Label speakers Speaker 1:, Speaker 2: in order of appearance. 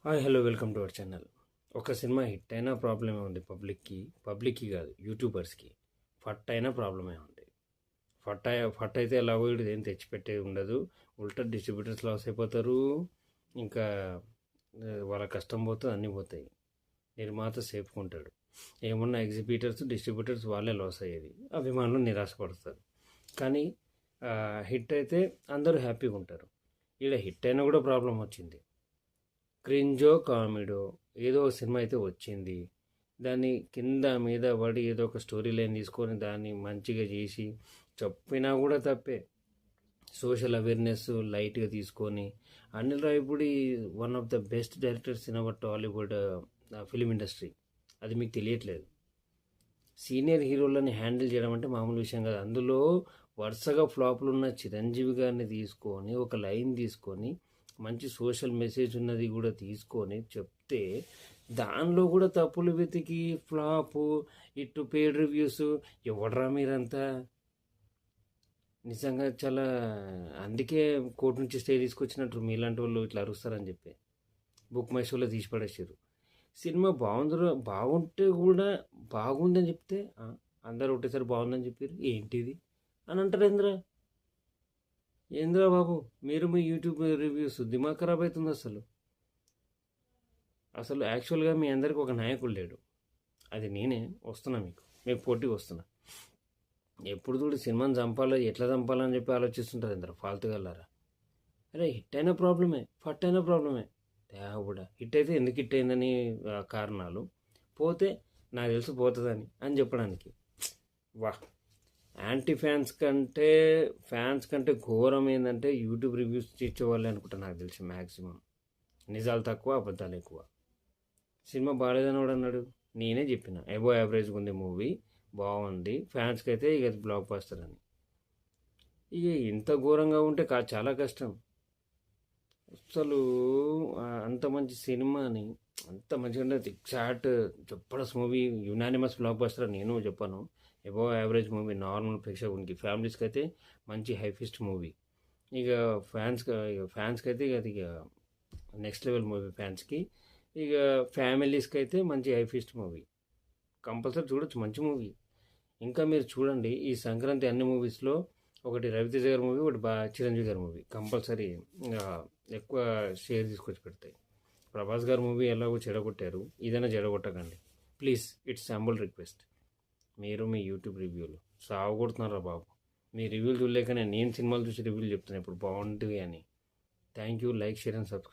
Speaker 1: Hi hello welcome to our channel. ఒక cinema hit అయినా ప్రాబ్లమే ఉంది పబ్లిక్కి కాదు, యూట్యూబర్స్కి. ఫట్ అయినా ప్రాబ్లమే ఉంది. ఫట్ అయితే ఎలాగో వీడు ఏం తెచ్చిపెట్టేది ఉండదు. ఉల్టా డిస్ట్రిబ్యూటర్స్ లాస్ అయిపోతారు. ఇంకా వాళ్ళ కష్టం పోతుంది, అన్నీ పోతాయి. నిర్మాత సేపుకుంటాడు. ఏమన్నా ఎగ్జిబిటర్స్ డిస్ట్రిబ్యూటర్స్ వాళ్ళే లాస్ అయ్యేది. అభిమానులు నిరాశపడతారు. కానీ హిట్ అయితే అందరూ హ్యాపీగా ఉంటారు. ఇక్కడ హిట్ అయినా కూడా ప్రాబ్లం వచ్చింది. క్రింజో కామెడో ఏదో సినిమా అయితే వచ్చింది. దాన్ని కింద మీద పడి ఏదో ఒక స్టోరీ లైన్ తీసుకొని దాన్ని మంచిగా చేసి చెప్పినా కూడా తప్పే. సోషల్ అవేర్నెస్ లైట్గా తీసుకొని Anil Ravipudi one of the best directors in our Tollywood film industry. అది మీకు తెలియట్లేదు. సీనియర్ హీరోలని హ్యాండిల్ చేయడం అంటే మామూలు విషయం కాదు. అందులో వరుసగా ఫ్లాపులు ఉన్న చిరంజీవి గారిని తీసుకొని ఒక లైన్ తీసుకొని మంచి సోషల్ మెసేజ్ ఉన్నది కూడా తీసుకొని చెప్తే దానిలో కూడా తప్పులు వెతికి ఫ్లాపు ఇటు పేడ్ రివ్యూస్ ఎవడరా మీరంతా. నిజంగా చాలా అందుకే కోర్టు నుంచి స్టే తీసుకొచ్చినట్టు మీలాంటి వాళ్ళు ఇట్లా అరుస్తారని చెప్పి బుక్ మై షోలో తీసి పడేసారు. సినిమా బాగుంటే కూడా బాగుందని చెప్తే అందరు ఒకటేసారి బాగుందని చెప్పారు. ఏంటిది అని అంటారు. ఏంద్రా బాబు, మీరు మీ యూట్యూబ్ రివ్యూస్ దిమాగ్ ఖరాబ్ అవుతుంది. అసలు యాక్చువల్గా మీ అందరికి ఒక నాయకుడు లేడు. అది నేనే వస్తున్నా, మీకు పోటీ వస్తున్నా. ఎప్పుడు చూడు సినిమాని చంపాలో ఎట్లా చంపాలని చెప్పి ఆలోచిస్తుంటారు అందరు ఫాల్తుగల్లారా. అరే హిట్ అయిన ప్రాబ్లమే, ఫట్ అయిన ప్రాబ్లమే. కూడా హిట్ అయితే ఎందుకు హిట్ అయిందని కారణాలు, పోతే నాకు తెలుసు పోతుందని అని చెప్పడానికి. వాహ్, యాంటీ ఫ్యాన్స్ కంటే ఘోరం ఏంటంటే యూట్యూబ్ రివ్యూస్ ఇచ్చేవాళ్ళే అనుకుంటా నాకు తెలిసి. మ్యాక్సిమం నిజాలు తక్కువ, అబద్ధాలు ఎక్కువ. సినిమా బాగాలేదని కూడా అన్నాడు. నేనే చెప్పిన అబో యావరేజ్గా ఉంది మూవీ, బాగుంది, ఫ్యాన్స్కి అయితే ఇక బ్లాక్ బస్టర్ అని. ఇక ఇంత ఘోరంగా ఉంటే చాలా కష్టం. అసలు అంత మంచి సినిమాని అంత మంచిగా ఎగ్జాక్ట్ చెప్పడస్ మూవీ యునానిమస్ బ్లాక్ బస్టర్ నేను చెప్పాను. అబోవ్ యావరేజ్ మూవీ నార్మల్ ప్రేక్షకునికి, ఫ్యామిలీస్కి అయితే మంచి హైఫెస్ట్ మూవీ. ఇక ఫ్యాన్స్కి అయితే ఇక నెక్స్ట్ లెవెల్ మూవీ ఫ్యాన్స్కి. ఇక ఫ్యామిలీస్కి అయితే మంచి హైఫెస్ట్ మూవీ. కంపల్సరీ చూడొచ్చు, మంచి మూవీ. ఇంకా మీరు చూడండి ఈ సంక్రాంతి అన్ని మూవీస్లో ఒకటి రవితేజ గారి మూవీ, ఒకటి చిరంజీవి గారి మూవీ కంపల్సరీ ఎక్కువ షేర్ తీసుకొచ్చి పెడతాయి. ప్రభాస్ గారి మూవీ ఎలాగో చెడగొట్టారు, ఇదైనా చెడగొట్టకండి ప్లీజ్. It's humble request. మీరు మీ యూట్యూబ్ రివ్యూలు సాగుకొడుతున్నారా బాబు. మీ రివ్యూలు చూడలేకనే నేను సినిమాలు చూసి రివ్యూలు చెప్తాను ఇప్పుడు బాగుంటుంది అని. Thank you. Like, share and subscribe.